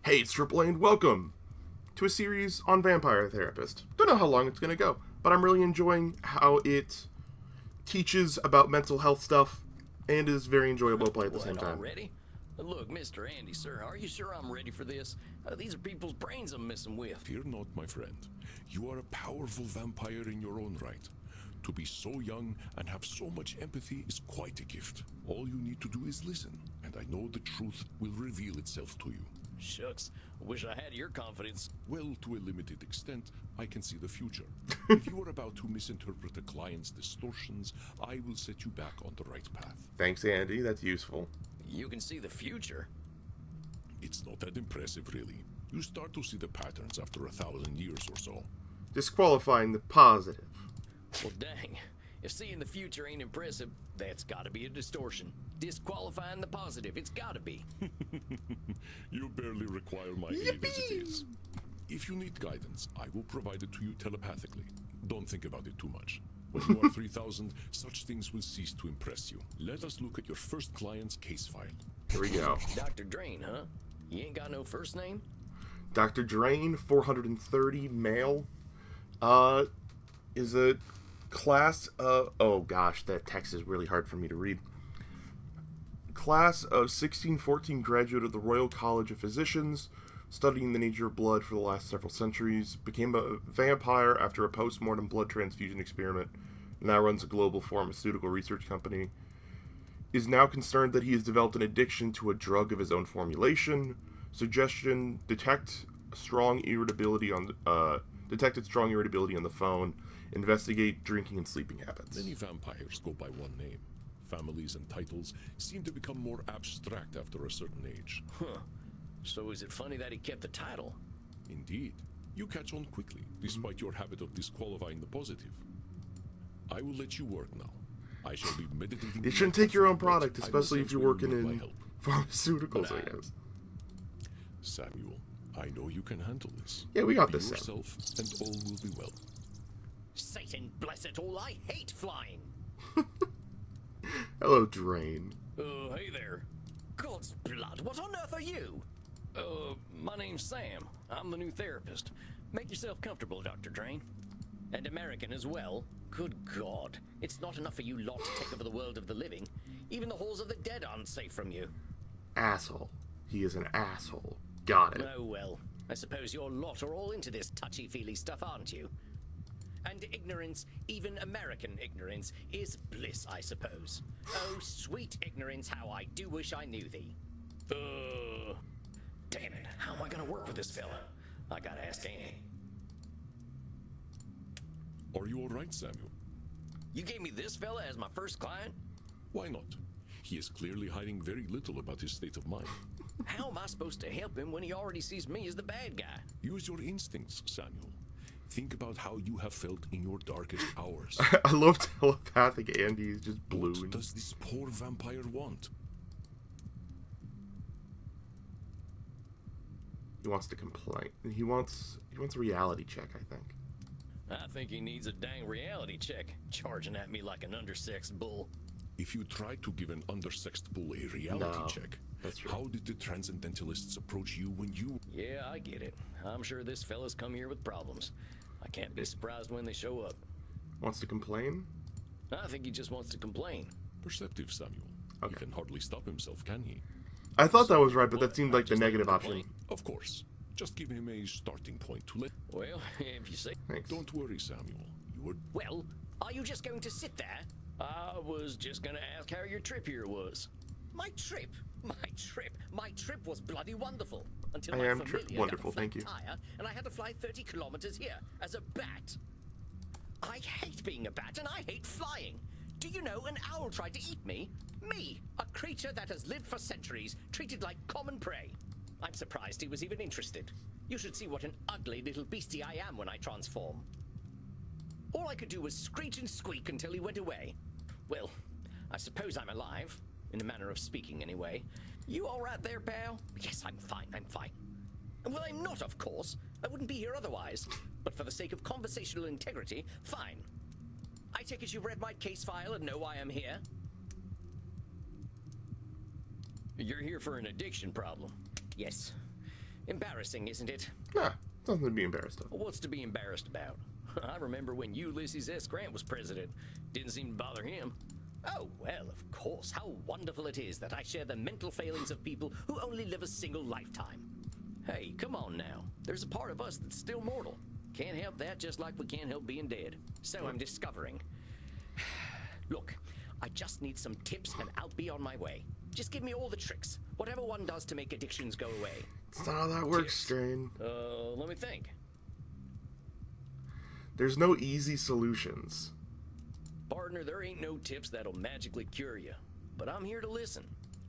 Hey, it's Triple A and welcome to a series on Vampire Therapist. Don't know how long it's going to go, but I'm really enjoying how it teaches about mental health stuff and is very enjoyable to play at the same time. Already? Look, Mr. Andy, sir, are you sure I'm ready for this? These are people's brains I'm messing with. Fear not, my friend. You are a powerful vampire in your own right. To be so young and have so much empathy is quite a gift. All you need to do is listen, and I know the truth will reveal itself to you. Shucks, wish I had your confidence. Well, to a limited extent, I can see the future. If you are about to misinterpret a client's distortions, I will set you back on the right path. Thanks, Andy. That's useful. You can see the future? It's not that impressive, really. You start to see the patterns after 1,000 years or so. Disqualifying the positive. Well, dang. If seeing the future ain't impressive, that's gotta be a distortion. Disqualifying the positive, it's gotta be. You barely require my aid as it is. If you need guidance, I will provide it to you telepathically. Don't think about it too much. When you are 3,000, such things will cease to impress you. Let us look at your first client's case file. Here we go. Dr. Drain, huh? You ain't got no first name? Dr. Drain, 430, male. Is a class of... Oh gosh, that text is really hard for me to read. Class of 1614 graduate of the Royal College of Physicians, studying the nature of blood for the last several centuries, became a vampire after a post-mortem blood transfusion experiment, now runs a global pharmaceutical research company, is now concerned that he has developed an addiction to a drug of his own formulation, detected strong irritability on the phone, investigate drinking and sleeping habits. Many vampires go by one name. Families and titles seem to become more abstract after a certain age. Huh. So is it funny that he kept the title? Indeed. You catch on quickly, despite your habit of disqualifying the positive. I will let you work now. I shall be meditating... You shouldn't take your own product, especially if you're working in pharmaceuticals, I guess. Samuel, I know you can handle this. Yeah, we got Be this, yourself, and all will be well. Satan bless it all, I hate flying! Hello, Drain. Oh, hey there. God's blood, what on earth are you? My name's Sam. I'm the new therapist. Make yourself comfortable, Dr. Drain. And American as well. Good God. It's not enough for you lot to take over the world of the living. Even the halls of the dead aren't safe from you. Asshole. He is an asshole. Got it. Oh, well. I suppose your lot are all into this touchy-feely stuff, aren't you? And ignorance, even American ignorance, is bliss, I suppose. Oh, sweet ignorance, how I do wish I knew thee. Damn it, how am I gonna work with this fella? I gotta ask Andy. Are you alright, Samuel? You gave me this fella as my first client? Why not? He is clearly hiding very little about his state of mind. How am I supposed to help him when he already sees me as the bad guy? Use your instincts, Samuel. Think about how you have felt in your darkest hours. I love telepathic Andy. He's just blue. What does this poor vampire want? He wants to complain. He wants a reality check, I think. I think he needs a dang reality check, charging at me like an undersexed bull. If you try to give an undersexed bull a reality check, that's true. How did the transcendentalists approach you when you... Yeah, I get it. I'm sure this fella's come here with problems. I can't be surprised when they show up. Wants to complain? I think he just wants to complain. Perceptive, Samuel. Okay. He can hardly stop himself, can he? I thought that was right, but that seemed like the negative option. Of course. Just give him a starting point to let... Well, if you say... Thanks. Don't worry, Samuel. You were... Well, are you just going to sit there? I was just gonna ask how your trip here was. My trip? My trip was bloody wonderful. Until my familiar wonderful, got a thank you. flat tire, and I had to fly 30 kilometers here as a bat. I hate being a bat, and I hate flying. Do you know an owl tried to eat me? Me, a creature that has lived for centuries, treated like common prey. I'm surprised he was even interested. You should see what an ugly little beastie I am when I transform. All I could do was screech and squeak until he went away. Well, I suppose I'm alive. In a manner of speaking, anyway. You all right there, pal? Yes, I'm fine. Well, I'm not, of course. I wouldn't be here otherwise. But for the sake of conversational integrity, fine. I take it you read my case file and know why I'm here? You're here for an addiction problem. Yes. Embarrassing, isn't it? Nah, something to be embarrassed of. What's to be embarrassed about? I remember when Ulysses S. Grant was president. Didn't seem to bother him. Oh, well, of course. How wonderful it is that I share the mental failings of people who only live a single lifetime. Hey, come on now. There's a part of us that's still mortal. Can't help that, just like we can't help being dead. So I'm discovering. Look, I just need some tips and I'll be on my way. Just give me all the tricks. Whatever one does to make addictions go away. It's not how that works, Strain. Let me think. There's no easy solutions. Partner, there ain't no tips that'll magically cure you. But I'm here to listen.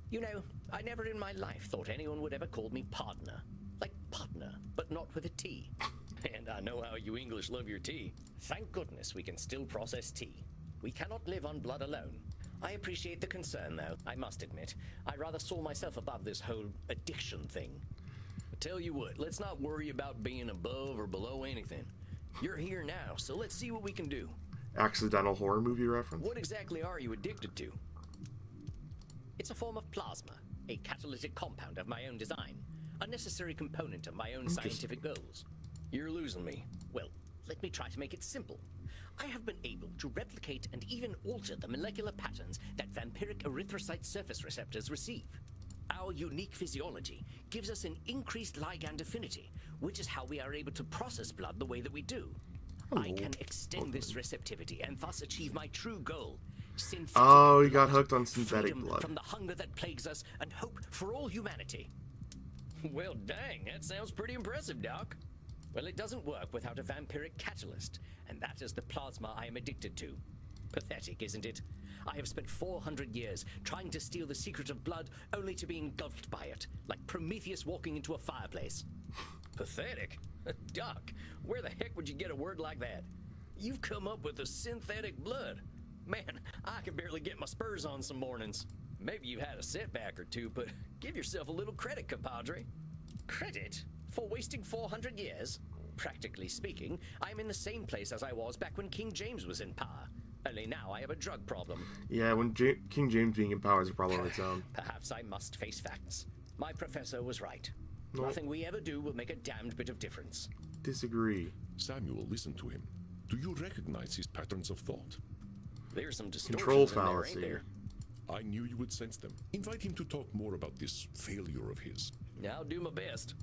You know, I never in my life thought anyone would ever call me partner. Like partner, but not with a T. And I know how you English love your tea. Thank goodness we can still process tea. We cannot live on blood alone. I appreciate the concern, though, I must admit. I rather saw myself above this whole addiction thing. I tell you what, let's not worry about being above or below anything. You're here now, so let's see what we can do. Accidental horror movie reference? What exactly are you addicted to? It's a form of plasma, a catalytic compound of my own design, a necessary component of my own scientific goals. You're losing me. Well, let me try to make it simple. I have been able to replicate and even alter the molecular patterns that vampiric erythrocyte surface receptors receive. Our unique physiology gives us an increased ligand affinity, which is how we are able to process blood the way that we do. I can extend this receptivity and thus achieve my true goal. Synthetic Oh, you blood, got hooked on synthetic freedom blood. from the hunger that plagues us and hope for all humanity. Well, dang, that sounds pretty impressive, Doc. Well, it doesn't work without a vampiric catalyst, and that is the plasma I am addicted to. Pathetic, isn't it? I have spent 400 years trying to steal the secret of blood, only to be engulfed by it, like Prometheus walking into a fireplace. Pathetic? Doc, where the heck would you get a word like that? You've come up with a synthetic blood. Man, I can barely get my spurs on some mornings. Maybe you've had a setback or two, but give yourself a little credit, compadre. Credit? For wasting 400 years? Practically speaking, I'm in the same place as I was back when King James was in power. Only now I have a drug problem. Yeah, when King James being in power is a problem on its own. Perhaps I must face facts. My professor was right. Nope. Nothing we ever do will make a damned bit of difference. Disagree. Samuel, listen to him. Do you recognize his patterns of thought? There's some distortions Control in there, fallacy. ain't there? I knew you would sense them. Invite him to talk more about this failure of his. I'll do my best.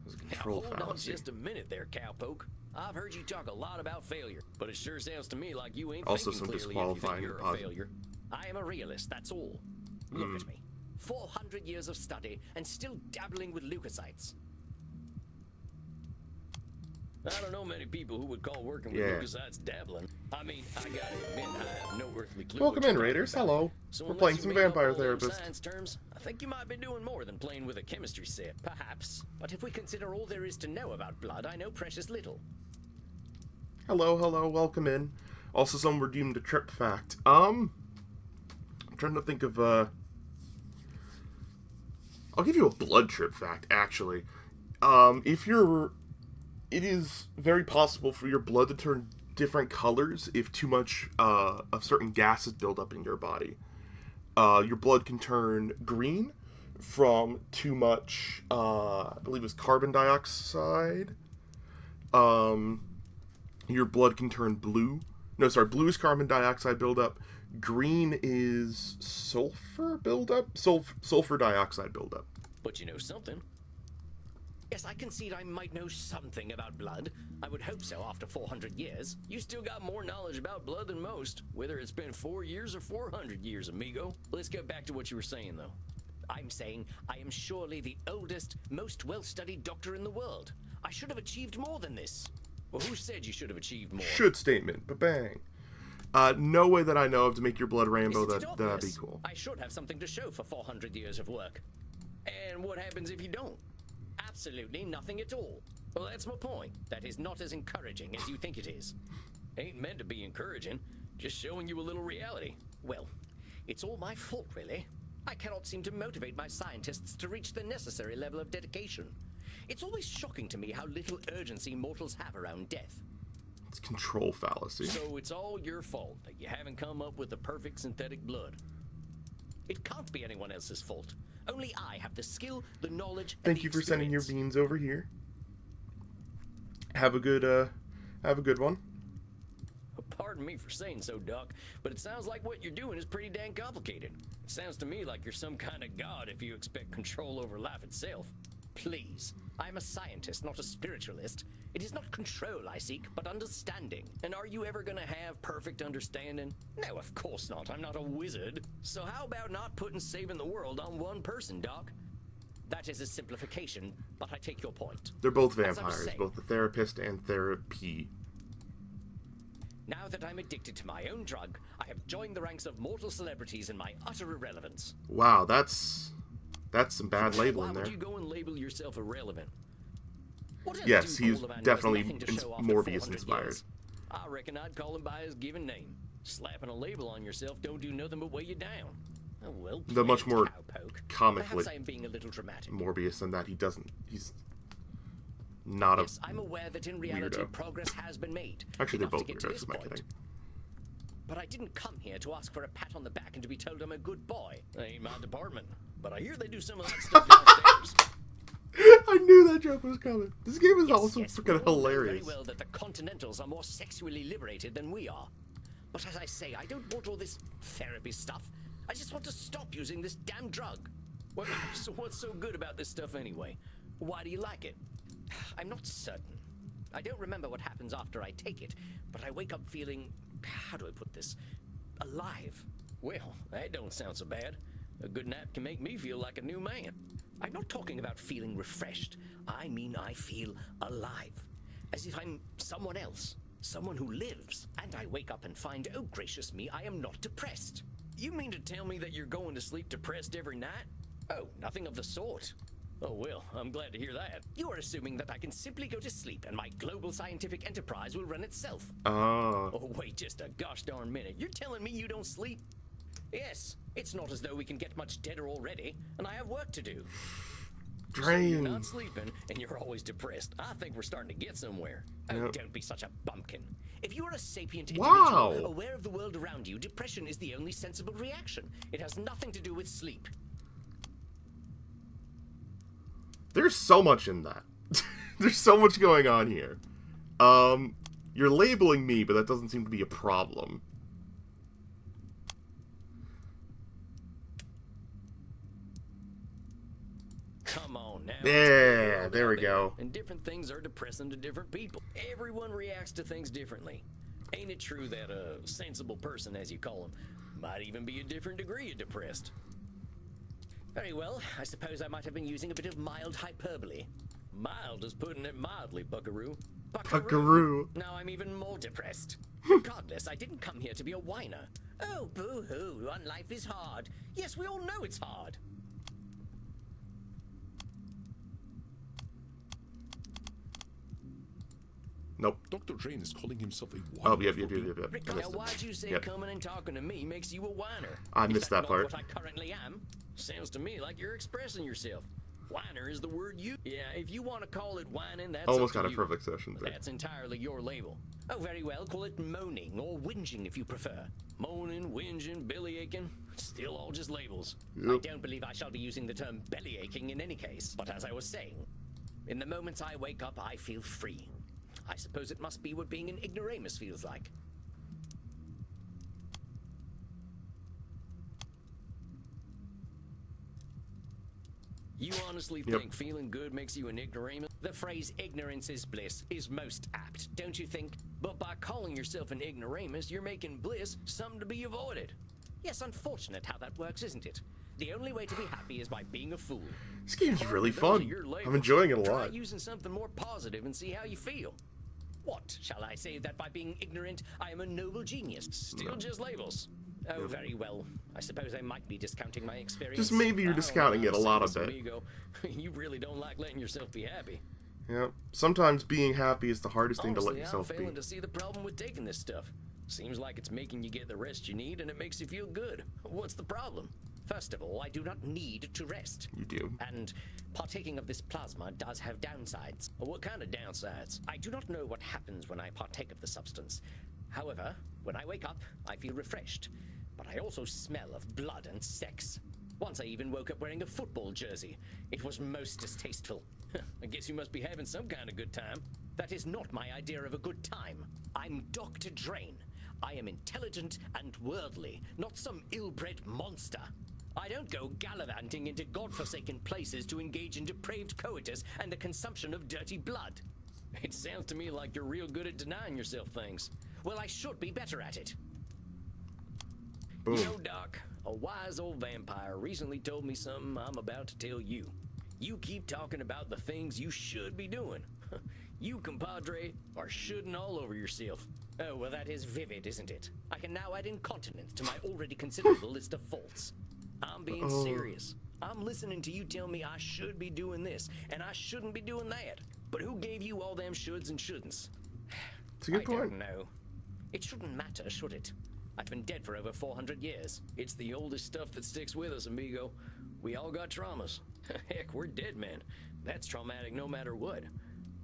It's a Now, control hold on fallacy. just a minute there, cowpoke. I've heard you talk a lot about failure, but it sure sounds to me like you ain't Also thinking some clearly if you think disqualifying you're a deposit. failure. I am a realist, that's all. Look at me. 400 years of study and still dabbling with leukocytes. I don't know many people who would call working with Yeah. leukocytes dabbling. I mean, I gotta admit, I have no earthly clue. Welcome what in, you're Raiders. talking about. Hello. So We're unless playing you some made up vampire all them therapist. science terms, I think you might be doing more than playing with a chemistry set. Perhaps. But if we consider all there is to know about blood, I know precious little. Hello, hello, welcome in. Also, some were deemed a trip fact. I'm trying to think of, I'll give you a blood trip fact, actually. It is very possible for your blood to turn different colors if too much, of certain gases build up in your body. Your blood can turn green from too much, I believe it was carbon dioxide. Your blood can turn blue. No, sorry, blue is carbon dioxide buildup. Green is sulfur buildup? Sulfur dioxide buildup. But you know something. Yes, I concede I might know something about blood. I would hope so after 400 years. You still got more knowledge about blood than most, whether it's been 4 years or 400 years, amigo. Let's get back to what you were saying, though. I'm saying I am surely the oldest, most well-studied doctor in the world. I should have achieved more than this. Well, who said you should have achieved more? Should statement. Ba-bang. No way that I know of to make your blood rainbow. Isn't it That'd be obvious? cool. I should have something to show for 400 years of work. And what happens if you don't? Absolutely nothing at all. Well, that's my point. That is not as encouraging as you think it is. Ain't meant to be encouraging, just showing you a little reality. Well, it's all my fault, really. I cannot seem to motivate my scientists to reach the necessary level of dedication. It's always shocking to me how little urgency mortals have around death. It's control fallacy. So it's all your fault that you haven't come up with the perfect synthetic blood. It can't be anyone else's fault. Only I have the skill, the knowledge, and Thank the you for sending your experience. beans over here. Have a good one. Pardon me for saying so, Doc, but it sounds like what you're doing is pretty dang complicated. It sounds to me like you're some kind of god if you expect control over life itself. Please, I'm a scientist, not a spiritualist. It is not control I seek, but understanding. And are you ever gonna have perfect understanding? No, of course not. I'm not a wizard. So how about not putting saving the world on one person, Doc? That is a simplification, but I take your point. They're both As I was vampires, saying, both the therapist and therapy. now that I'm addicted to my own drug, I have joined the ranks of mortal celebrities in my utter irrelevance. Wow, that's some bad labeling Why there. would you go and label yourself irrelevant? What Yes, do he's call a man who has definitely nothing to show off Morbius for 400 inspired. years? I reckon I'd call him by his given name. Slapping a label on yourself don't do nothing but weigh you down. Oh, well, The much played, more cowpoke. comic Perhaps lit I'm being a little dramatic. Morbius than that. He's not a Yes, I'm aware that in reality weirdo. progress has been made. Actually, they're enough to both get to weirdos. this Am I point. kidding? But I didn't come here to ask for a pat on the back and to be told I'm a good boy. That ain't my department. But I hear they do some of that stuff downstairs. I knew that joke was coming. This game is also Yes, we freaking all know very hilarious. well that the Continentals are more sexually liberated than we are. But as I say, I don't want all this therapy stuff. I just want to stop using this damn drug. Well, so what's so good about this stuff anyway? Why do you like it? I'm not certain. I don't remember what happens after I take it, but I wake up feeling, how do I put this, alive. Well, that don't sound so bad. A good nap can make me feel like a new man. I'm not talking about feeling refreshed. I mean I feel alive. As if I'm someone else. Someone who lives. And I wake up and find, oh gracious me, I am not depressed. You mean to tell me that you're going to sleep depressed every night? Oh, nothing of the sort. Oh well, I'm glad to hear that. You are assuming that I can simply go to sleep and my global scientific enterprise will run itself. Ah, Oh wait just a gosh darn minute. You're telling me you don't sleep? Yes, it's not as though we can get much deader already, and I have work to do. So you're drain. not sleeping, and you're always depressed. I think we're starting to get somewhere. Oh, Yep. don't be such a bumpkin. If you are a sapient Wow. individual, aware of the world around you, depression is the only sensible reaction. It has nothing to do with sleep. There's so much in that. There's so much going on here. You're labeling me, but that doesn't seem to be a problem. Come on now. Yeah, there we go. And different things are depressing to different people. Everyone reacts to things differently. Ain't it true that a sensible person, as you call them, might even be a different degree of depressed? Very well, I suppose I might have been using a bit of mild hyperbole. Mild is putting it mildly, buckaroo. Buckaroo. Now I'm even more depressed. Regardless, I didn't come here to be a whiner. Oh, boo-hoo, life is hard. Yes, we all know it's hard. Nope. Dr. Train is calling himself a Oh, whiner yep, for yep, being- yep, yep. Rick, I now missed it. why'd you say Yep. coming and talking to me makes you a whiner? I Is missed that not part. what I currently am? Sounds to me like you're expressing yourself. Whiner is the word you... Yeah, if you want to call it whining, that's Almost up got to a you. perfect session there. That's entirely your label. Oh, very well, call it moaning or whinging if you prefer. Moaning, whinging, belly aching, still all just labels. I Yep. don't believe I shall be using the term belly aching in any case. But as I was saying, in the moments I wake up, I feel free. I suppose it must be what being an ignoramus feels like. You honestly Yep. think feeling good makes you an ignoramus? The phrase ignorance is bliss is most apt, don't you think? But by calling yourself an ignoramus, you're making bliss something to be avoided. Yes, unfortunate how that works, isn't it? The only way to be happy is by being a fool. This game's really Those are fun. your labels. I'm enjoying it a Try lot. using something more positive and see how you feel. What, shall I say that by being ignorant, I am a noble genius? Still just labels. Oh, very well. I suppose I might be discounting my experience. Just maybe you're I don't discounting know, it a lot, I San bet. Amigo. You really don't like letting yourself be happy. Yep. Sometimes being happy is the hardest thing to let Honestly, yourself I'm be. failing to see the problem with taking this stuff. Seems like it's making you get the rest you need and it makes you feel good. What's the problem? First of all, I do not need to rest. You do. And partaking of this plasma does have downsides. What kind of downsides? I do not know what happens when I partake of the substance. However, when I wake up, I feel refreshed. but I also smell of blood and sex. Once I even woke up wearing a football jersey. It was most distasteful. I guess you must be having some kind of good time. That is not my idea of a good time. I'm Dr. Drain. I am intelligent and worldly, not some ill-bred monster. I don't go gallivanting into godforsaken places to engage in depraved coitus and the consumption of dirty blood. It sounds to me like you're real good at denying yourself things. Well, I should be better at it. Boom. You know, Doc, a wise old vampire recently told me something I'm about to tell you. You keep talking about the things you should be doing. You, compadre, are shoulding all over yourself. Oh, well, that is vivid, isn't it? I can now add incontinence to my already considerable list of faults. I'm being serious. I'm listening to you tell me I should be doing this, and I shouldn't be doing that. But who gave you all them shoulds and shouldn'ts? It's a good point. I don't know. It shouldn't matter, should it? I've been dead for over 400 years. It's the oldest stuff that sticks with us, amigo. We all got traumas. Heck, we're dead men. That's traumatic no matter what.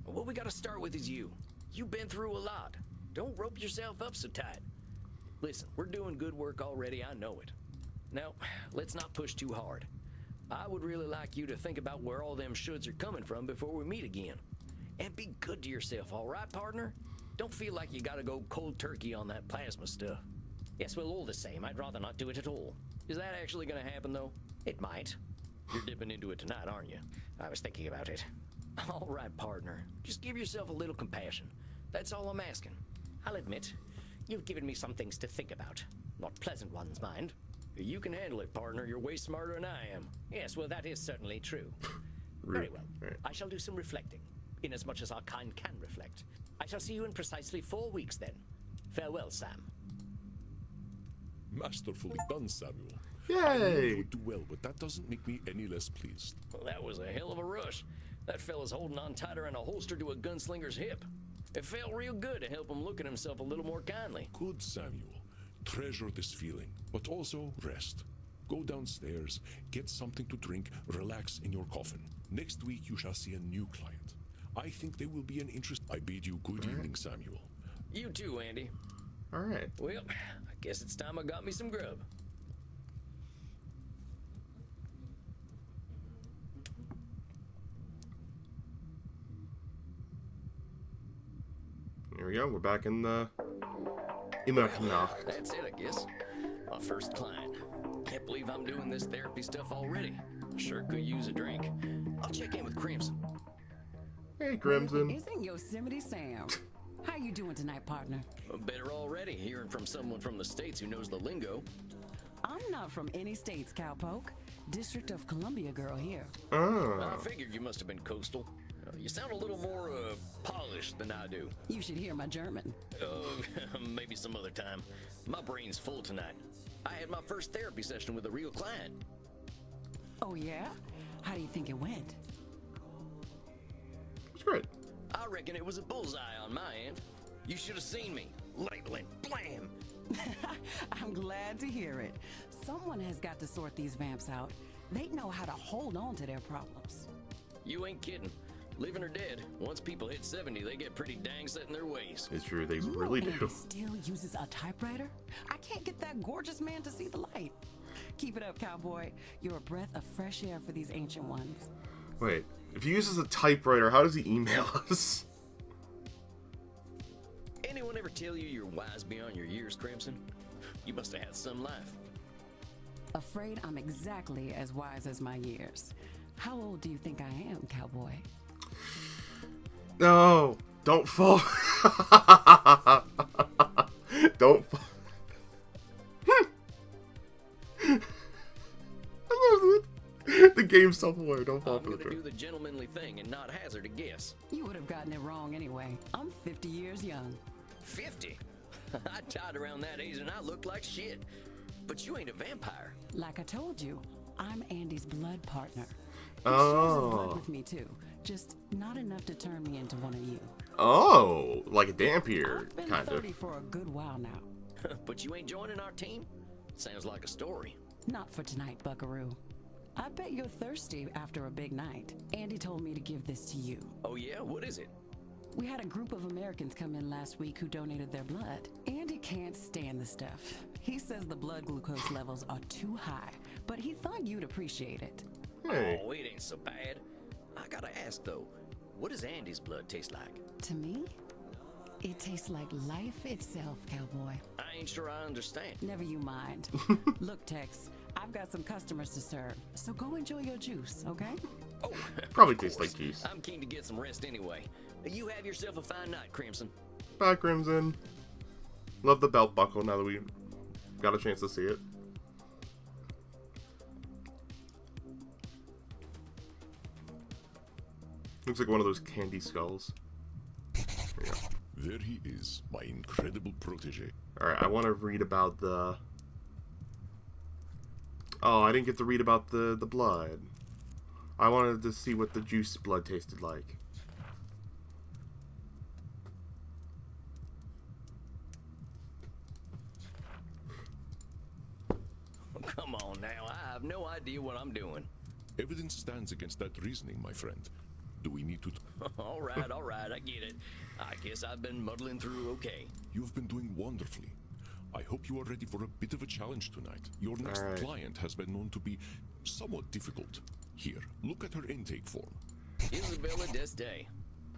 What we gotta start with is you. You've been through a lot. Don't rope yourself up so tight. Listen, we're doing good work already, I know it. Now, let's not push too hard. I would really like you to think about where all them shoulds are coming from before we meet again. And be good to yourself, all right, partner? Don't feel like you gotta go cold turkey on that plasma stuff. Yes, well, all the same, I'd rather not do it at all. Is that actually gonna happen, though? It might. You're dipping into it tonight, aren't you? I was thinking about it. All right, partner. Just give yourself a little compassion. That's all I'm asking. I'll admit, you've given me some things to think about. Not pleasant ones, mind. You can handle it, partner. You're way smarter than I am. Yes, well, that is certainly true. Very well. Right. I shall do some reflecting, inasmuch as our kind can reflect. I shall see you in precisely 4 weeks, then. Farewell, Sam. Masterfully done, Samuel. Yay! You would do well, but that doesn't make me any less pleased. Well, that was a hell of a rush. That fella's holding on tighter than a holster to a gunslinger's hip. It felt real good to help him look at himself a little more kindly. Good, Samuel. Treasure this feeling, but also rest. Go downstairs, get something to drink, relax in your coffin. Next week you shall see a new client. I think they will be an interest. I bid you good evening, Samuel. You too, Andy. All right. Well, I guess it's time I got me some grub. Here we go. We're back in the Nacht. That's it, I guess. My first client. Can't believe I'm doing this therapy stuff already. Sure could use a drink. I'll check in with Crimson. Hey, Crimson. Isn't Yosemite Sam? How you doing tonight, partner? Better already, hearing from someone from the States who knows the lingo. I'm not from any states, cowpoke. District of Columbia girl here. Oh. I figured you must have been coastal. You sound a little more polished than I do. You should hear my German. Maybe some other time. My brain's full tonight. I had my first therapy session with a real client. Oh, yeah? How do you think it went? It's great. I reckon it was a bullseye on my end. You should have seen me. Labeling. Blam! I'm glad to hear it. Someone has got to sort these vamps out. They know how to hold on to their problems. You ain't kidding. Living or dead, once people hit 70, they get pretty dang set in their ways. It's true. They really And do. still uses a typewriter? I can't get that gorgeous man to see the light. Keep it up, cowboy. You're a breath of fresh air for these ancient ones. Wait. If he uses a typewriter, how does he email us? Anyone ever tell you you're wise beyond your years, Crimson? You must have had some life. Afraid I'm exactly as wise as my years. How old do you think I am, cowboy? No. Don't fall. Don't fall. I love it. The game's self-aware. Don't fall I'm for the gonna do trick. the gentlemanly thing and not hazard a guess. You would have gotten it wrong anyway. I'm 50 years young. 50? I died around that age and I looked like shit. But you ain't a vampire. Like I told you, I'm Andy's blood partner. He shares his blood with me too, just not enough to turn me into one of you. Oh, like a Dampier, I've been kind 30 of. for a good while now. But you ain't joining our team? Sounds like a story. Not for tonight, buckaroo. I bet you're thirsty after a big night. Andy told me to give this to you. Oh yeah? What is it? We had a group of Americans come in last week who donated their blood. Andy Andy can't stand the stuff. He says the blood glucose levels are too high, but he thought you'd appreciate it. Hey. Oh, it ain't so bad. I gotta ask though, what does Andy's blood taste like? To me, it tastes like life itself, cowboy. I ain't sure I understand. Never you mind. Look, Tex, I've got some customers to serve, so go enjoy your juice, okay? Oh, Probably of tastes course. like juice. I'm keen to get some rest anyway. You have yourself a fine night, Crimson. Bye, Crimson. Love the belt buckle now that we got a chance to see it. Looks like one of those candy skulls. There we go. There he is, my incredible protege. Alright, I want to read about the... Oh, I didn't get to read about the blood. I wanted to see what the juice blood tasted like. Come on now, I have no idea what I'm doing. Evidence stands against that reasoning, my friend. Do we need to... All right, I get it. I guess I've been muddling through okay. You've been doing wonderfully. I hope you are ready for a bit of a challenge tonight. Your next All right. client has been known to be somewhat difficult. Here, look at her intake form. Isabella Deste.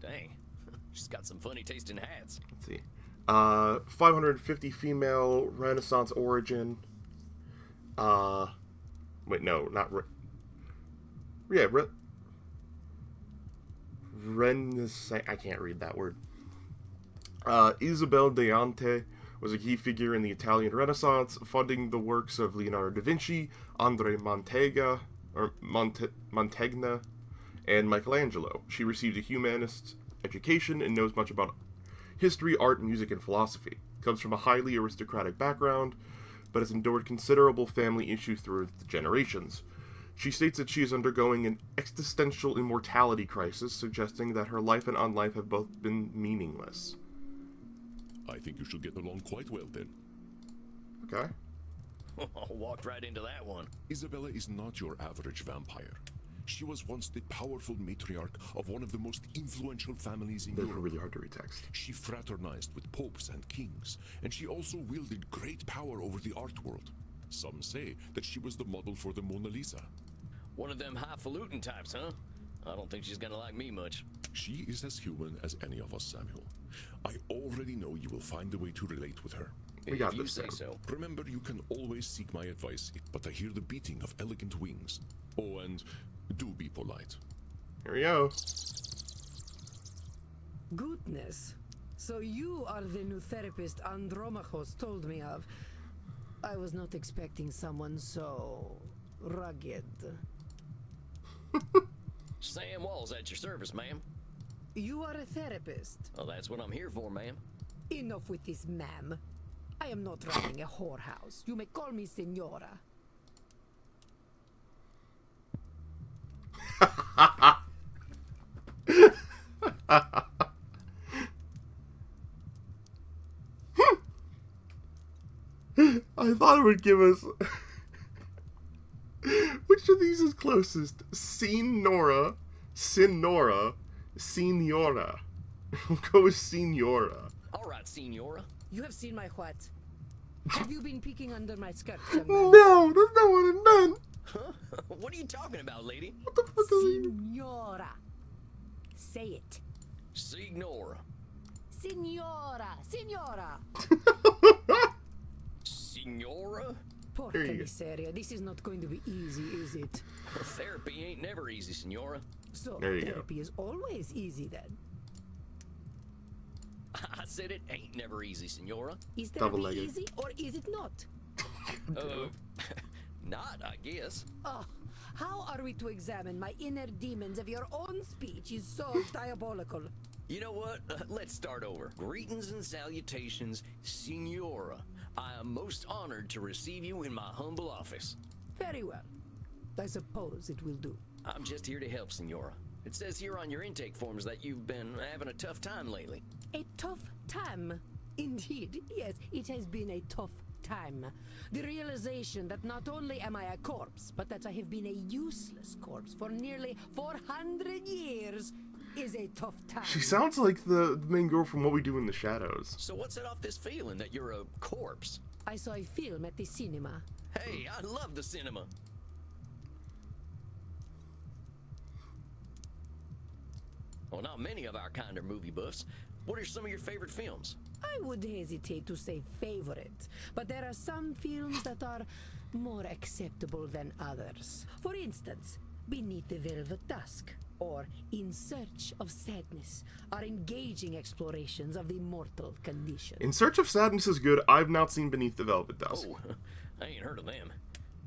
Dang, she's got some funny tasting hats. Let's see. 550 female Renaissance origin. Wait, no, not Renaissance. I can't read that word. Isabel de Ante was a key figure in the Italian Renaissance, funding the works of Leonardo da Vinci, Mantegna, and Michelangelo. She received a humanist education and knows much about history, art, music, and philosophy. Comes from a highly aristocratic background, but has endured considerable family issues through the generations. She states that she is undergoing an existential immortality crisis, suggesting that her life and unlife have both been meaningless. I think you should get along quite well then. Okay. Walked right into that one. Isabella is not your average vampire. She was once the powerful matriarch of one of the most influential families in Those were Europe. really hard to read text. She fraternized with popes and kings, and she also wielded great power over the art world. Some say that she was the model for the Mona Lisa. One of them highfalutin types, huh? I don't think she's gonna like me much. She is as human as any of us, Samuel. I already know you will find a way to relate with her. We got If you this say down. so. Remember, you can always seek my advice, but I hear the beating of elegant wings. Oh, and do be polite. Here we go. Goodness. So you are the new therapist Andromachos told me of. I was not expecting someone so rugged. Sam Walls at your service, ma'am. You are a therapist. Well, that's what I'm here for, ma'am. Enough with this, ma'am. I am not running a whorehouse. You may call me Senora. I thought it would give us... Which of these is closest? Senora, Senora. We'll go with Senora. All right, Senora. You have seen my what? Have you been peeking under my skirt, young man? No, that's not what it meant. Huh? What are you talking about, lady? What the fuck is he? Senora. Say it. Signora. Senora. Senora. Signora? Porca Here you go. miseria. This is not going to be easy, is it? Therapy ain't never easy, Senora. So, There you go. therapy is always easy then. I said it ain't never easy, Senora. Is therapy Double-legged. easy or is it not? Not, I guess. Oh, how are we to examine my inner demons if your own speech is so diabolical? You know what? Let's start over. Greetings and salutations, Senora. I am most honored to receive you in my humble office. Very well. I suppose it will do. I'm just here to help, Senora. It says here on your intake forms that you've been having a tough time lately. A tough time. Indeed, yes, it has been a tough time. The realization that not only am I a corpse, but that I have been a useless corpse for nearly 400 years is a tough time. She sounds like the main girl from What We Do in the Shadows. So what set off this feeling that you're a corpse? I saw a film at the cinema. Hey, I love the cinema. Well, not many of our kind are movie buffs. What are some of your favorite films? I would hesitate to say favorite, but there are some films that are more acceptable than others. For instance, Beneath the Velvet Dusk or In Search of Sadness are engaging explorations of the mortal condition. In Search of Sadness is good. I've not seen Beneath the Velvet Dusk. Oh, I ain't heard of them.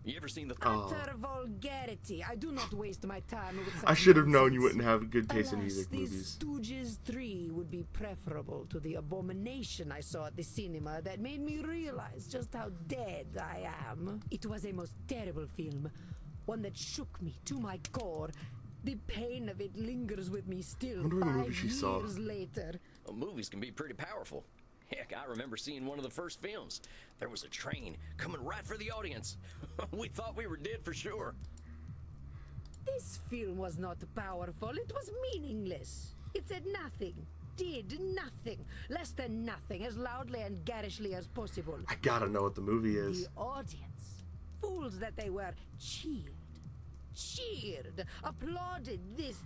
You ever seen the... Utter vulgarity. I do not waste my time with such I should have known you nonsense. wouldn't have good taste in Alas, music the movies. Stooges 3 would be preferable to the abomination I saw at the cinema that made me realize just how dead I am. It was a most terrible film, one that shook me to my core. The pain of it lingers with me still Wonder what 5 movie she saw. years later. Well, movies can be pretty powerful. Heck, I remember seeing one of the first films. There was a train coming right for the audience. We thought we were dead for sure. This film was not powerful, it was meaningless. It said nothing, did nothing, less than nothing, as loudly and garishly as possible. I gotta know what the movie is. The audience, fools that they were, cheered, applauded this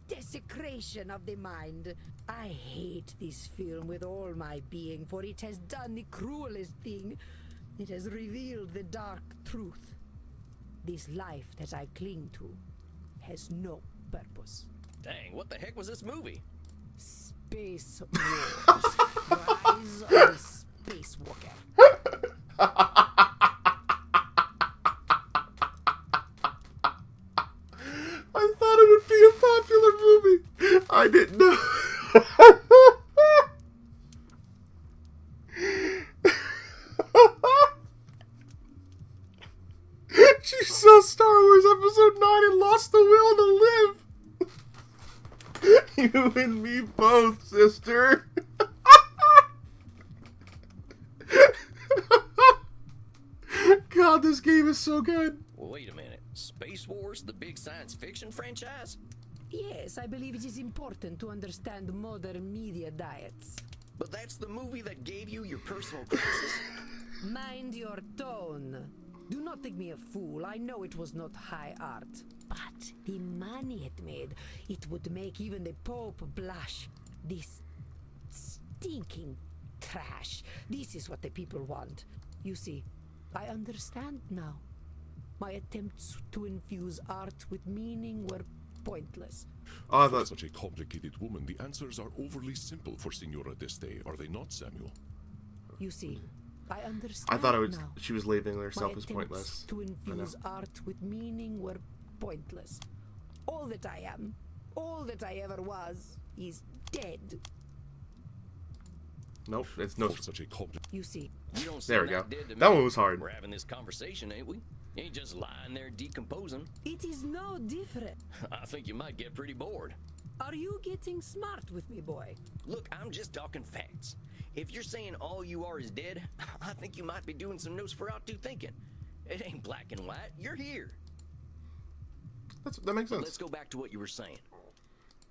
desecration of the mind. I hate this film with all my being, for it has done the cruelest thing. It has revealed the dark truth. This life that I cling to has no purpose. Dang, what the heck was this movie? Space Wars. Rise of the Spacewalker. I thought it would be a popular movie. I didn't know. She saw Star Wars Episode 9 and lost the will to live. You and me both, sister. God, this game is so good. Wait a minute. Space Wars, the big science fiction franchise? Yes, I believe it is important to understand modern media diets. But that's the movie that gave you your personal crisis? Mind your tone. Do not think me a fool. I know it was not high art. But the money it made, it would make even the Pope blush. This stinking trash. This is what the people want. You see, I understand now. My attempts to infuse art with meaning were pointless. Oh, I For thought such a complicated woman, the answers are overly simple for Signora d'Este, are they not, Samuel? You see, I understand I thought it was now. she was labeling My herself as attempts pointless. to infuse art with meaning were pointless. All that I am, all that I ever was, is dead. Nope, it's no. For such a complicated... You see, You don't There seem we go. that dead to That me. one was hard. We're having this conversation, ain't we? You ain't just lying there decomposing. it is no different. I think you might get pretty bored. Are you getting smart with me, boy? Look, I'm just talking facts. If you're saying all you are is dead, I think you might be doing some Nosferatu thinking. It ain't black and white. You're here. That makes sense. Let's go back to what you were saying.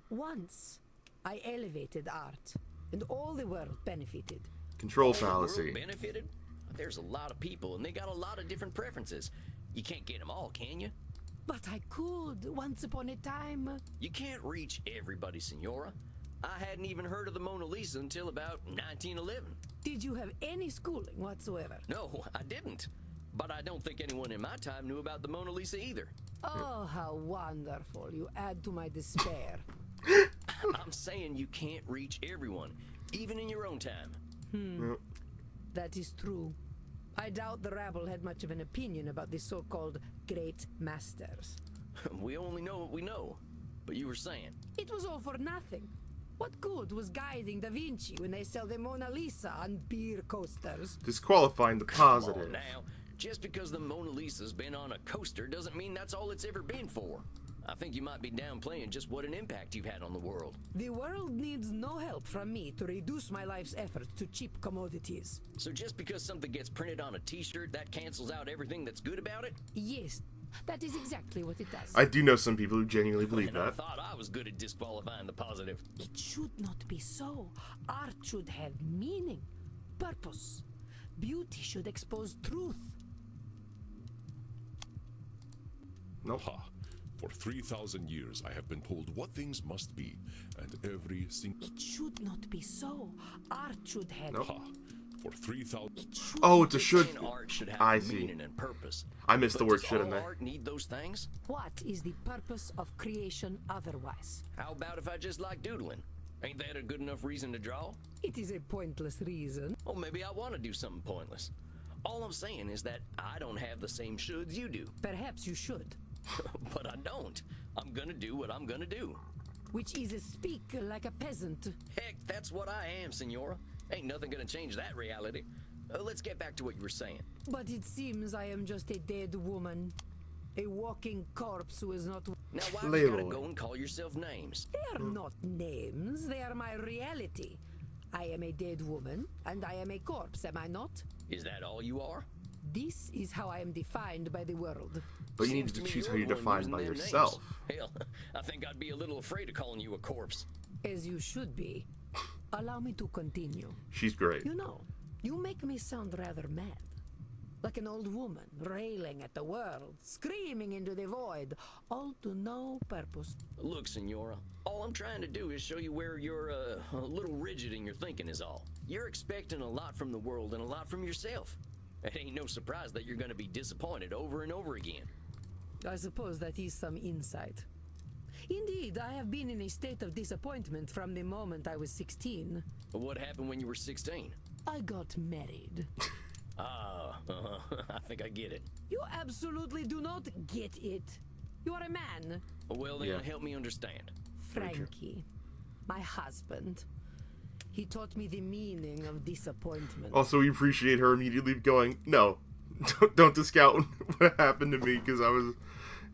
Once, I elevated art, and all the world benefited. Control All the world fallacy. benefited? There's a lot of people, and they got a lot of different preferences. You can't get them all, can you? But I could, once upon a time. You can't reach everybody, Senora. I hadn't even heard of the Mona Lisa until about 1911. Did you have any schooling whatsoever? No, I didn't. But I don't think anyone in my time knew about the Mona Lisa either. Oh, how wonderful. You add to my despair. I'm saying you can't reach everyone, even in your own time. That is true. I doubt the rabble had much of an opinion about the so-called great masters. We only know what we know. But you were saying, It was all for nothing. What good was guiding Da Vinci when they sell the Mona Lisa on beer coasters? Disqualifying the come positive. on now, just because the Mona Lisa's been on a coaster doesn't mean that's all it's ever been for. I think you might be downplaying just what an impact you've had on the world. The world needs no help from me to reduce my life's efforts to cheap commodities. So just because something gets printed on a t-shirt, that cancels out everything that's good about it? Yes, That is exactly what it does. I do know some people who genuinely believe And I that. thought I was good at disqualifying the positive. It should not be so. Art should have meaning, purpose. Beauty should expose truth. Nope. Ha! For 3,000 years, I have been told what things must be, and every single. It should not be so. Art should have. Nope. Ha! For 3,000. It should Oh, it's a should. And art should have I see. meaning and purpose. I missed the But word does should in all there. art need those things? What is the purpose of creation otherwise? How about if I just like doodling? Ain't that a good enough reason to draw? It is a pointless reason. Or maybe I want to do something pointless. All I'm saying is that I don't have the same shoulds you do. Perhaps you should. But I don't. I'm gonna do what I'm gonna do. Which is speak like a peasant. Heck, that's what I am, Senora. Ain't nothing gonna change that reality. Let's get back to what you were saying. But it seems I am just a dead woman. A walking corpse who is not. Now, why have you gotta Leroy. go and call yourself names? They are not names, they are my reality. I am a dead woman, and I am a corpse, am I not? Is that all you are? This is how I am defined by the world. But you Seems need to me choose you're how you the one define using by them names. yourself. Hell, I think I'd be a little afraid of calling you a corpse. As you should be. Allow me to continue. She's great. You know, you make me sound rather mad. Like an old woman, railing at the world, screaming into the void, all to no purpose. Look, Senora, all I'm trying to do is show you where you're a little rigid in your thinking is all. You're expecting a lot from the world and a lot from yourself. It ain't no surprise that you're gonna be disappointed over and over again. I suppose that is some insight. Indeed, I have been in a state of disappointment from the moment I was 16. But what happened when you were 16? I got married. I think I get it. You absolutely do not get it. You are a man. Well, then Yeah. help me understand. Very true. Frankie, my husband. He taught me the meaning of disappointment. Also, we appreciate her immediately going, no, don't discount what happened to me, because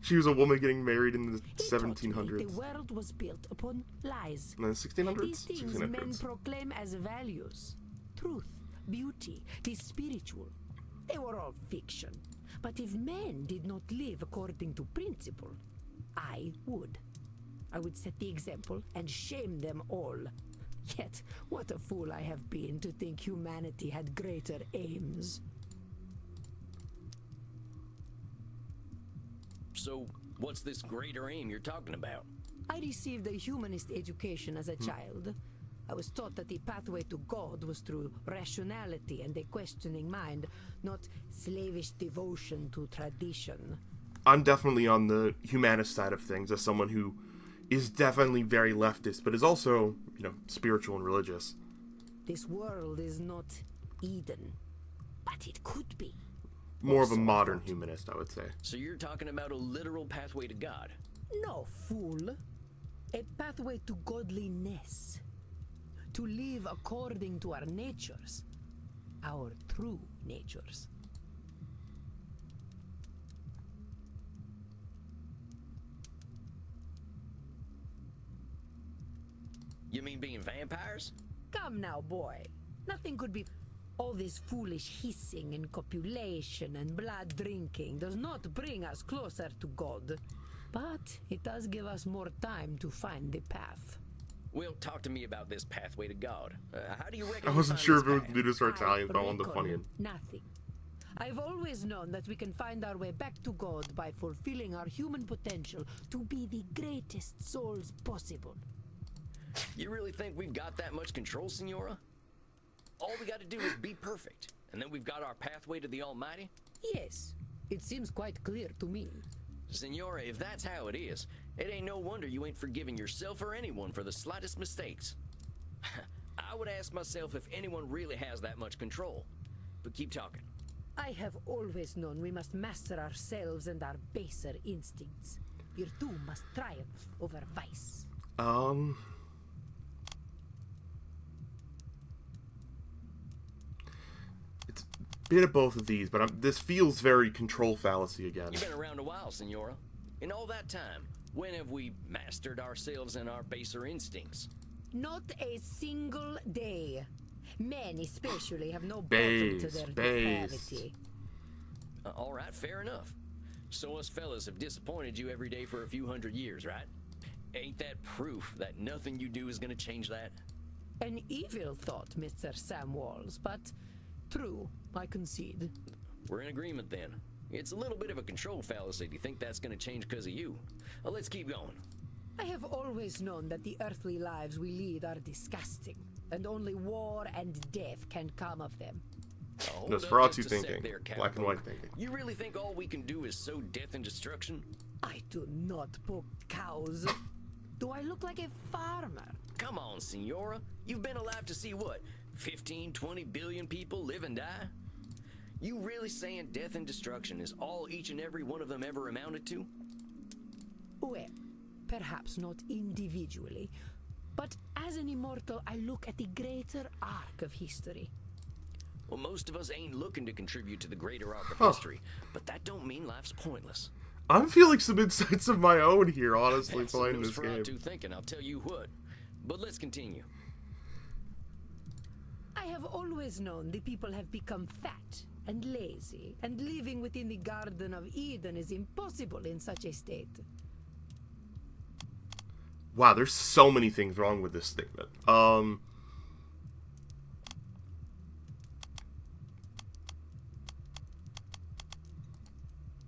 she was a woman getting married in the He taught me 1700s. the world was built upon lies. No, 1600s? These things men 1600s. proclaim as values. Truth, beauty, the spiritual. They were all fiction. But if men did not live according to principle, I would. I would set the example and shame them all. Yet, what a fool I have been to think humanity had greater aims. So, what's this greater aim you're talking about? I received a humanist education as a child. I was taught that the pathway to God was through rationality and a questioning mind, not slavish devotion to tradition. I'm definitely on the humanist side of things as someone who is definitely very leftist, but is also, spiritual and religious. This world is not Eden, but it could be. More of a modern humanist, I would say. So you're talking about a literal pathway to God? No, fool. A pathway to godliness. To live according to our natures. Our true natures. You mean being vampires? Come now, boy. Nothing could be. All this foolish hissing and copulation and blood drinking does not bring us closer to God. But it does give us more time to find the path. Well, talk to me about this pathway to God. How do you reckon I you wasn't find sure this if it was path? nudist or Italian, but I wanted the reckon funny one. nothing. I've always known that we can find our way back to God by fulfilling our human potential to be the greatest souls possible. You really think we've got that much control, Senora? All we gotta do is be perfect, and then we've got our pathway to the Almighty? Yes, it seems quite clear to me. Senora, if that's how it is, it ain't no wonder you ain't forgiving yourself or anyone for the slightest mistakes. I would ask myself if anyone really has that much control. But keep talking. I have always known we must master ourselves and our baser instincts. Virtue must triumph over vice. It's a bit of both of these, but this feels very control fallacy again. You've been around a while, Senora. In all that time, when have we mastered ourselves and our baser instincts? Not a single day. Men especially have no bottom to their Based. depravity. All right, fair enough. So us fellas have disappointed you every day for a few hundred years, right? Ain't that proof that nothing you do is gonna change that? An evil thought, Mr. Sam Walls, but true, I concede. We're in agreement then. It's a little bit of a control fallacy to think that's gonna change because of you. Well, let's keep going. I have always known that the earthly lives we lead are disgusting, and only war and death can come of them. Oh, Nosferatu just a sec thinking. there, Black and white Cowboy. thinking. You really think all we can do is sow death and destruction? I do not poke cows. Do I look like a farmer? Come on, Senora. You've been alive to see what? 15, 20 billion people live and die? You really saying death and destruction is all each and every one of them ever amounted to? Well, perhaps not individually, but as an immortal, I look at the greater arc of history. Well, most of us ain't looking to contribute to the greater arc of history, but that don't mean life's pointless. I'm feeling some insights of my own here, honestly, That's playing this game. Nosferatu thinking, I'll tell you what. But let's continue. I have always known the people have become fat and lazy, and living within the Garden of Eden is impossible in such a state. Wow, there's so many things wrong with this statement.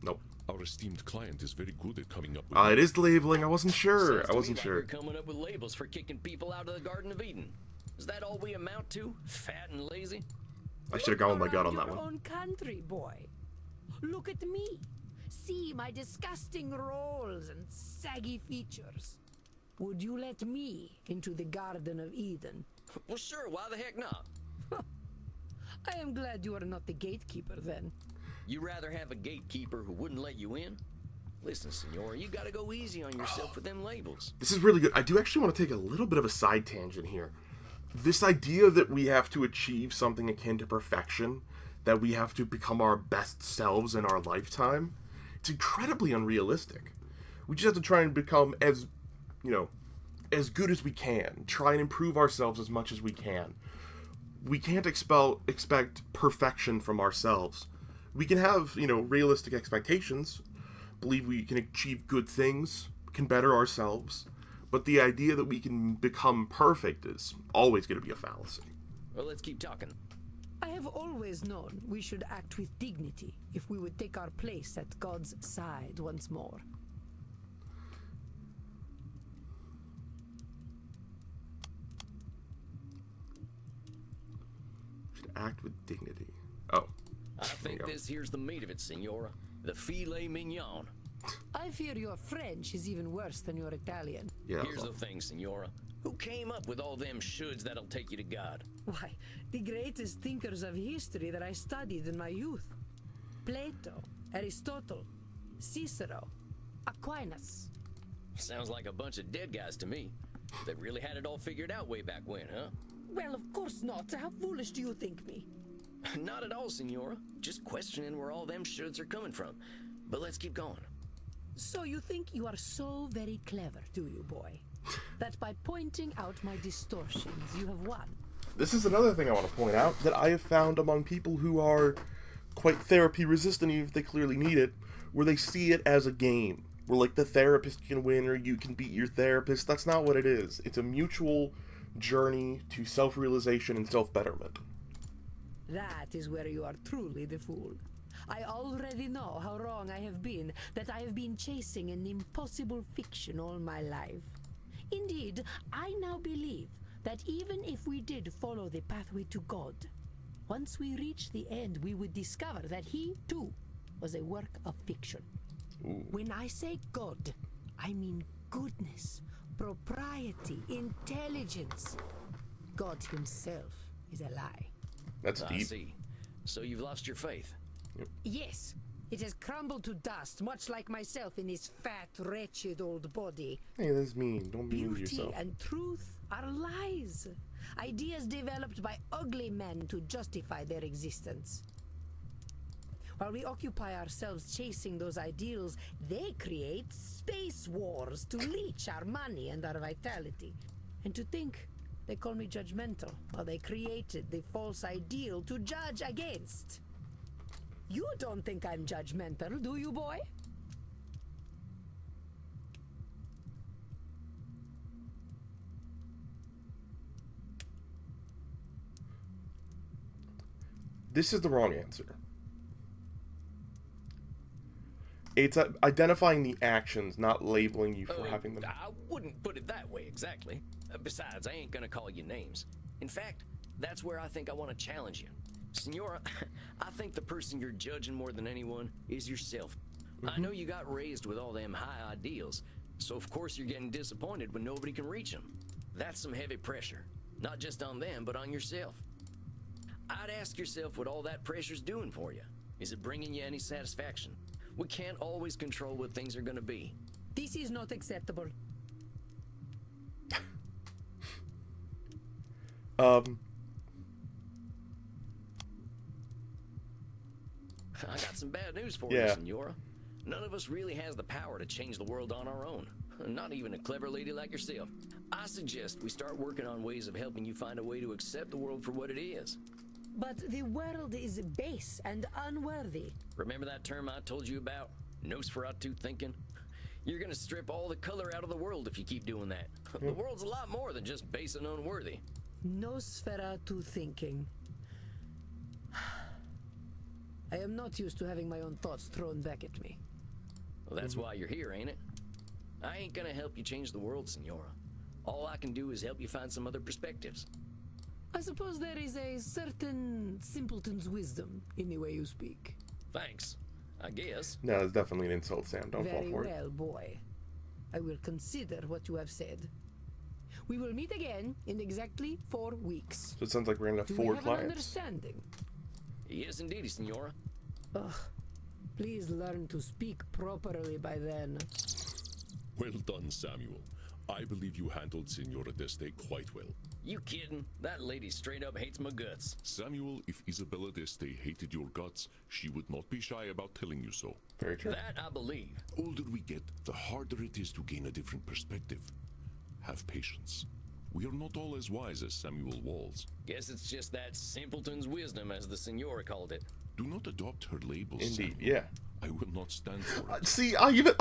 Nope. Our esteemed client is very good at coming up with It is the labeling. I wasn't sure. Sounds I to wasn't me like sure. You're coming up with labels for kicking people out of the Garden of Eden. Is that all we amount to? Fat and lazy? I should have gone with my gut on that Your one. own country, boy. Look at me. See my disgusting rolls and saggy features. Would you let me into the Garden of Eden? Well, sure. Why the heck not? I am glad you are not the gatekeeper then. You rather have a gatekeeper who wouldn't let you in? Listen, Senora, you gotta go easy on yourself with them labels. This is really good. I do actually want to take a little bit of a side tangent here. This idea that we have to achieve something akin to perfection, that we have to become our best selves in our lifetime, it's incredibly unrealistic. We just have to try and become as good as we can. Try and improve ourselves as much as we can. We can't expect perfection from ourselves. We can have, realistic expectations, believe we can achieve good things, can better ourselves, but the idea that we can become perfect is always going to be a fallacy. Well, let's keep talking. I have always known we should act with dignity if we would take our place at God's side once more. Should act with dignity. Oh. I think go. this here's the meat of it, Senora. The filet mignon. I fear your French is even worse than your Italian. Yeah. Here's the thing, Senora. Who came up with all them shoulds that'll take you to God? Why, the greatest thinkers of history that I studied in my youth. Plato, Aristotle, Cicero, Aquinas. Sounds like a bunch of dead guys to me. They really had it all figured out way back when, huh? Well, of course not. How foolish do you think me? Not at all, Senora. Just questioning where all them shoulds are coming from. But let's keep going. So you think you are so very clever, do you, boy? That by pointing out my distortions, you have won. This is another thing I want to point out that I have found among people who are quite therapy resistant, even if they clearly need it, where they see it as a game. Where, like, the therapist can win or you can beat your therapist. That's not what it is. It's a mutual journey to self-realization and self-betterment. That is where you are truly the fool. I already know how wrong I have been, that I have been chasing an impossible fiction all my life. Indeed, I now believe that even if we did follow the pathway to God, once we reach the end, we would discover that he, too, was a work of fiction. Ooh. When I say God, I mean goodness, propriety, intelligence. God himself is a lie. That's I deep. see. So you've lost your faith. Yes, it has crumbled to dust, much like myself in this fat, wretched old body. Hey, that's mean. Don't be mean to Beauty yourself. and truth are lies. Ideas developed by ugly men to justify their existence. While we occupy ourselves chasing those ideals, they create space wars to leech our money and our vitality. And to think they call me judgmental while they created the false ideal to judge against. You don't think I'm judgmental, do you, boy? This is the wrong answer. It's identifying the actions, not labeling you for having them. I wouldn't put it that way exactly. Besides, I ain't gonna call you names. In fact, that's where I think I want to challenge you. Senora, I think the person you're judging more than anyone is yourself. I know you got raised with all them high ideals, so of course you're getting disappointed when nobody can reach them. That's some heavy pressure, not just on them, but on yourself. I'd ask yourself what all that pressure's doing for you. Is it bringing you any satisfaction? We can't always control what things are gonna be. This is not acceptable. I got some bad news for you, Senora. None of us really has the power to change the world on our own. Not even a clever lady like yourself. I suggest we start working on ways of helping you find a way to accept the world for what it is. But the world is base and unworthy. Remember that term I told you about? Nosferatu thinking? You're gonna strip all the color out of the world if you keep doing that. The world's a lot more than just base and unworthy. Nosferatu thinking. I am not used to having my own thoughts thrown back at me. Well, that's why you're here, ain't it? I ain't gonna help you change the world, Senora. All I can do is help you find some other perspectives. I suppose there is a certain simpleton's wisdom in the way you speak. Thanks, I guess. No, it's definitely an insult, Sam. Don't fall for it. Very well, boy. I will consider what you have said. We will meet again in exactly 4 weeks. So it sounds like we're gonna have Do 4 we have an clients. understanding? Yes, indeedy, Senora. Ugh. Please learn to speak properly by then. Well done, Samuel. I believe you handled Senora d'Este quite well. You kidding? That lady straight up hates my guts. Samuel, if Isabella d'Este hated your guts, she would not be shy about telling you so. Very true. That I believe. Older we get, the harder it is to gain a different perspective. Have patience. We are not all as wise as Samuel Walls. Guess it's just that simpleton's wisdom, as the Senora called it. Do not adopt her labels, Indeed, Samuel. yeah. I will not stand for it. See, I even...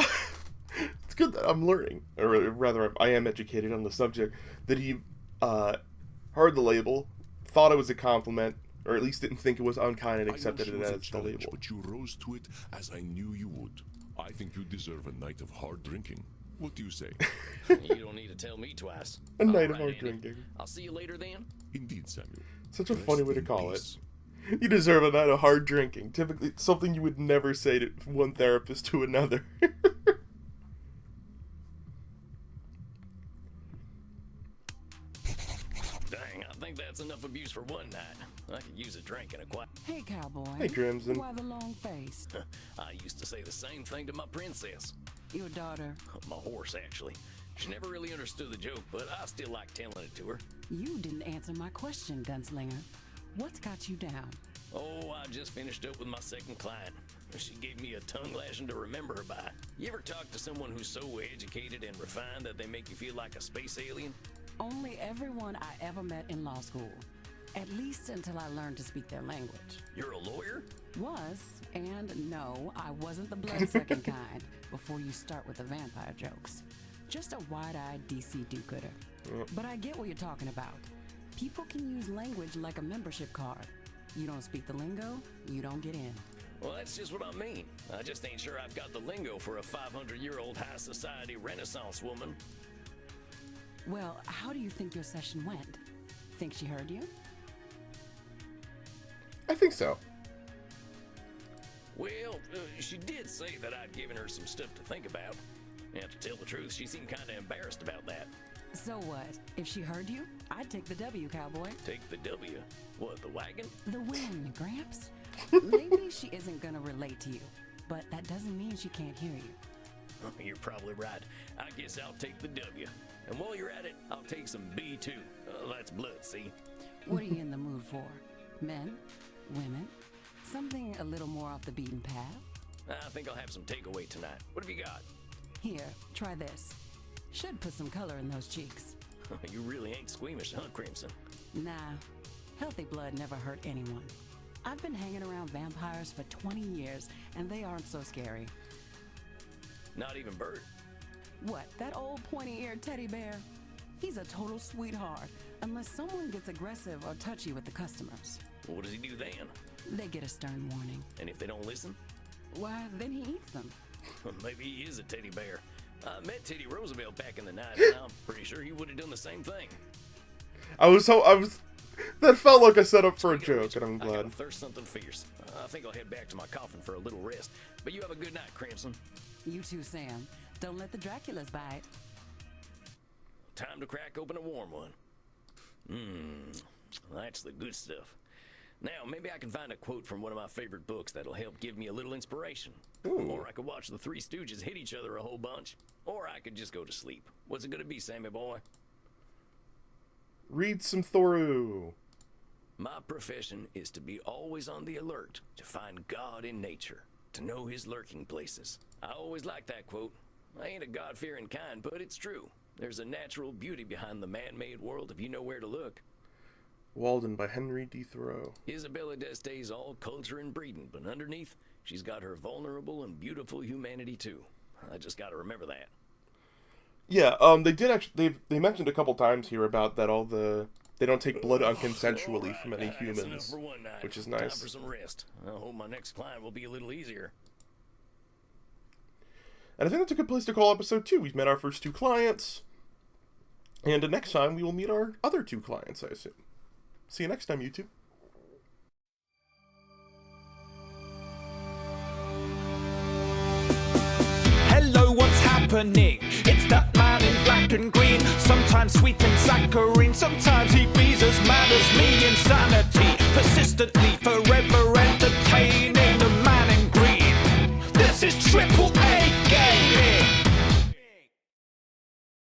It's good that I'm learning, or rather, I am educated on the subject, that he heard the label, thought it was a compliment, or at least didn't think it was unkind and accepted it as the label. But you rose to it as I knew you would. I think you deserve a night of hard drinking. What do you say? You don't need to tell me twice. A night All of right, hard Andy. drinking. I'll see you later then. Indeed, Samuel. Such a Rest funny way to in call peace. it. You deserve a night of hard drinking. Typically, it's something you would never say to one therapist to another. Dang, I think that's enough abuse for one night. I could use a drink and a quiet. Hey, cowboy. Hey, Crimson. Why the long face? I used to say the same thing to my princess. Your daughter. My horse, actually. She never really understood the joke, but I still like telling it to her. You didn't answer my question, gunslinger. What's got you down? Oh, I just finished up with my second client. She gave me a tongue lashing to remember her by. You ever talk to someone who's so educated and refined that they make you feel like a space alien? Only everyone I ever met in law school. At least until I learned to speak their language. You're a lawyer? Was, and no, I wasn't the blood-sucking kind, before you start with the vampire jokes. Just a wide-eyed DC do-gooder. But I get what you're talking about. People can use language like a membership card. You don't speak the lingo, you don't get in. Well, that's just what I mean. I just ain't sure I've got the lingo for a 500-year-old high society Renaissance woman. Well, how do you think your session went? Think she heard you? I think so. Well, she did say that I'd given her some stuff to think about. And to tell the truth, she seemed kind of embarrassed about that. So what? If she heard you, I'd take the W, cowboy. Take the W. What, the wagon? The win, Gramps. Maybe she isn't gonna relate to you, but that doesn't mean she can't hear you. You're probably right. I guess I'll take the W. And while you're at it, I'll take some B too. That's blood, see? What are you in the mood for? Men? Women? Something a little more off the beaten path? I think I'll have some takeaway tonight. What have you got? Here, try this. Should put some color in those cheeks. You really ain't squeamish, huh, Crimson? Nah, healthy blood never hurt anyone. I've been hanging around vampires for 20 years, and they aren't so scary. Not even Bert. What, that old pointy-eared teddy bear? He's a total sweetheart, unless someone gets aggressive or touchy with the customers. What does he do then? They get a stern warning. And if they don't listen? Why, then he eats them. Maybe he is a teddy bear. I met Teddy Roosevelt back in the 90s, and I'm pretty sure he would have done the same thing. That felt like a setup for a joke, and I'm I glad. gotta thirst something fierce. I think I'll head back to my coffin for a little rest. But you have a good night, Crimson. You too, Sam. Don't let the Draculas bite. Time to crack open a warm one. That's the good stuff. Now, maybe I can find a quote from one of my favorite books that'll help give me a little inspiration. Ooh. Or I could watch the Three Stooges hit each other a whole bunch. Or I could just go to sleep. What's it gonna be, Sammy boy? Read some Thoreau. My profession is to be always on the alert, to find God in nature, to know his lurking places. I always like that quote. I ain't a God-fearing kind, but it's true. There's a natural beauty behind the man-made world if you know where to look. Walden by Henry D. Thoreau. Isabella D'Este's all culture and breeding, but underneath, she's got her vulnerable and beautiful humanity too. I just gotta remember that. Yeah, they did actually. They mentioned a couple times here about that they don't take blood unconsensually from any That's enough humans, for one night. which is Time nice. for some rest. I hope my next client will be a little easier. And I think that's a good place to call episode 2. We've met our first 2 clients, and next time we will meet our other 2 clients, I assume. See you next time, YouTube. Hello, what's happening? It's that man in black and green. Sometimes sweet and saccharine, sometimes he be as mad as me. Insanity, persistently